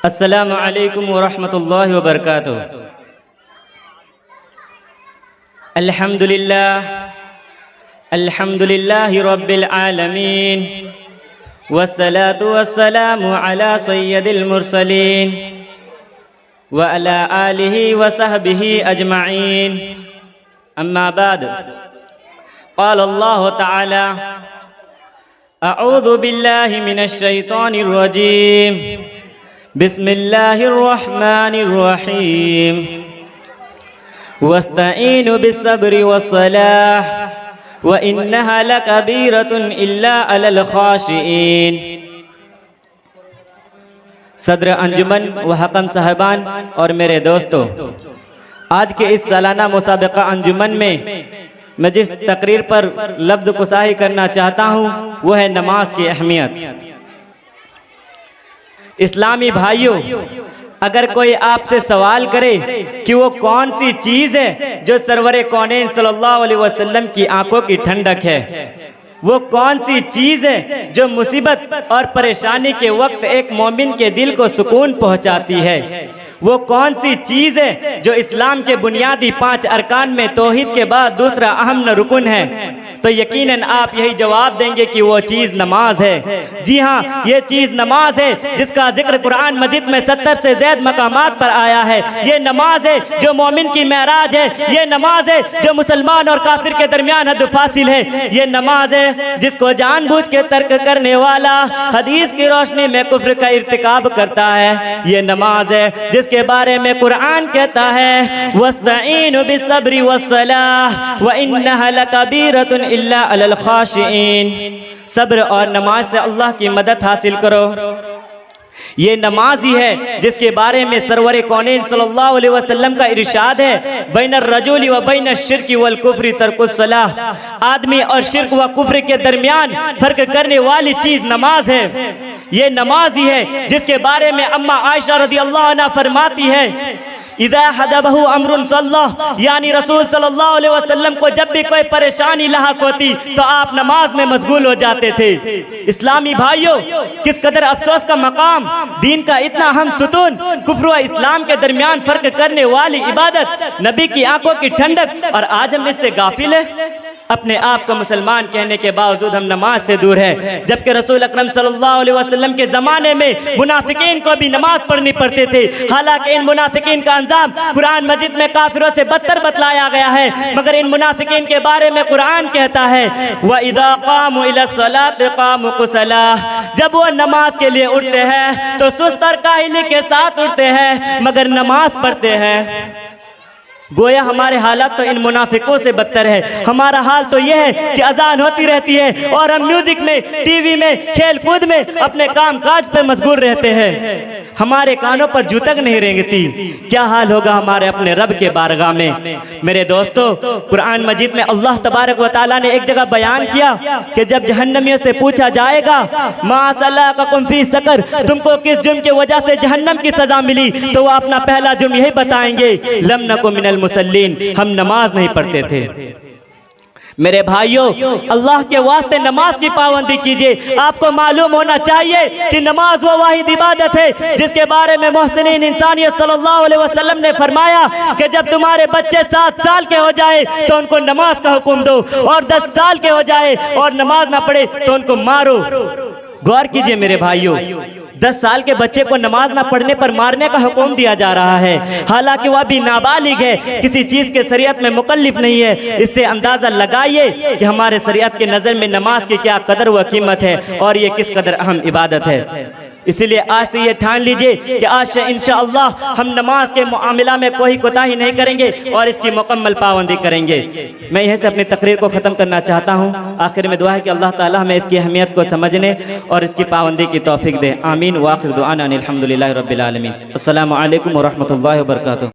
अस्सलामु अलैकुम वरहमतुल्लाहि वबरकातुहू। अल्हम्दुलिल्लाहि रब्बिल आलमीन वस्सलातु वस्सलामु अला सय्यदिल मुरसलीन व अला आलिहि व सहबिहि अजमाइन। अम्मा बाद, क़ाल अल्लाहु तआला अऊज़ु बिल्लाहि मिनश शैतानिर रजीम, बिस्मिल्लाहिर्रहमानिर्रहीम। वस्तईनु बिस्सब्रि वस्सलाह व इन्नहा लकबीरतुन इल्ला अलल खाशिईन। सदर अंजुमन व हकम साहबान और मेरे दोस्तों, आज के इस सालाना मुसाबिका अंजुमन में मैं जिस तकरीर पर लफ्ज़ कुसाही करना चाहता हूँ वह है नमाज की अहमियत। इस्लामी भाइयों, अगर कोई आपसे सवाल करे कि वो कौन सी चीज़ है जो सरवरे कौनैन सल्लल्लाहु अलैहि वसल्लम की आंखों की ठंडक है, वो कौन सी चीज़ है जो मुसीबत और परेशानी के वक्त एक मोमिन के दिल को सुकून पहुंचाती है, वो कौन सी चीज़ है जो इस्लाम के बुनियादी 5 अरकान में तौहीद के बाद दूसरा अहम रुकन है, तो यकीनन आप यही जवाब देंगे कि वो चीज़ नमाज है। जी हाँ, ये चीज़ नमाज है जिसका जिक्र कुरान मजीद में 70 से ज़्यादा मकामात पर आया है। ये नमाज है जो मोमिन की महराज है। ये नमाज है जो मुसलमान और काफिर के दरमियान हद फासिल है। ये नमाज है जिसको जानबूझ के तर्क करने वाला हदीस की रोशनी में कुफ्र का इर्तिकाब करता है। ये नमाज है जिसके बारे में कुरान कहता है वस्तईनु बिस्सब्रि वस्सलाह व इन्नहा लकबीरतुन इल्ला अलल खाशिईन। सब्र और नमाज से अल्लाह की मदद हासिल करो। ये नमाज ही है जिसके बारे में सरवरे कौनैन सल्लल्लाहु अलैहि वसल्लम का इरशाद है बैनर रजूली व बैनश शिर्की वल कुफ्री तर्कुस सलाह। आदमी और शिर्क व कुफ्र के दरमियान फर्क करने वाली चीज नमाज है। ये नमाज ही है जिसके बारे में अम्मा आयशा रज़ियल्लाहु अन्हा फरमाती है इदा हदबहु अमरुन सल्लल्लाहु, यानी रसूल सल्लल्लाहु अलैहि वसल्लम को जब भी कोई परेशानी लाहक होती तो आप नमाज में मशगूल हो जाते थे। इस्लामी भाइयों, किस कदर अफसोस का मकाम, दीन का इतना अहम सुतून, कुफ्र व इस्लाम के दरमियान फर्क करने वाली इबादत, नबी की आंखों की ठंडक, और आज हम इससे गाफिल है। अपने आप को मुसलमान कहने के बावजूद हम नमाज से दूर है, जबकि रसूल अकरम सल्लल्लाहु अलैहि वसल्लम के ज़माने में मुनाफिकीन को भी नमाज पढ़नी पड़ती थी। हालांकि इन मुनाफिकीन का अंजाम कुरान मजीद में काफिरों से बदतर बतलाया गया है, मगर इन मुनाफिकीन के बारे में कुरान कहता है व इज़ा क़ामू इला सलाति क़ामू कुसला। जब वो नमाज के लिए उठते हैं तो सुस्त और काहिली के साथ उठते हैं, मगर नमाज पढ़ते हैं। गोया हमारे हालात तो इन मुनाफिकों से बदतर है। हमारा हाल तो यह है कि अजान होती रहती है और हम म्यूजिक में, टीवी में, खेल कूद में, अपने काम काज पर मशगूल रहते हैं। हमारे कानों पर जू तक नहीं रेंगती। क्या हाल होगा हमारे अपने रब के बारगाह में। मेरे दोस्तों, कुरान मजीद में अल्लाह तबारक व तआला ने एक जगह बयान किया कि जब जहन्नमियों से पूछा जाएगा मा सलककुम फी सकर, तुमको किस जुर्म की वजह से जहन्नम की सजा मिली, तो वो अपना पहला जुर्म यही बताएंगे लम नकु मिनल मुसल्लीन, हम नमाज नहीं पढ़ते थे। मेरे भाइयों, अल्लाह के वास्ते नमाज की पाबंदी कीजिए। आपको मालूम होना चाहिए कि नमाज वो वाहिद इबादत है जिसके बारे में मोहसिनीन इंसानियत सल्लल्लाहु अलैहि वसल्लम ने फरमाया कि जब तुम्हारे बच्चे 7 साल के हो जाए तो उनको नमाज का हुक्म दो, और 10 साल के हो जाए और नमाज ना पढ़े तो उनको मारो। गौर कीजिए मेरे भाइयों, 10 साल के बच्चे को नमाज ना पढ़ने पर मारने का हुक्म दिया जा रहा है, हालांकि वह अभी नाबालिग है, किसी चीज़ के शरीयत में मुकल्लिफ नहीं है। इससे अंदाज़ा लगाइए कि हमारे शरीयत के नज़र में नमाज की क्या कदर व कीमत है और ये किस कदर अहम इबादत है। इसीलिए आज से ये ठान लीजिए कि आज से इंशाअल्लाह हम नमाज के मामला में कोई कोताही नहीं करेंगे और इसकी मुकम्मल पाबंदी करेंगे। मैं यहीं से अपनी तकरीर को ख़त्म करना चाहता हूँ। आखिर में दुआ है कि अल्लाह ताला हमें इसकी अहमियत को समझने और इसकी पाबंदी की तौफीक दे। आमीन। व आखिर दुआना अनिल हम्दुलिल्लाहि रब्बिल आलमीन। अस्सलामु अलैकुम व रहमतुल्लाहि व बरकातुहू।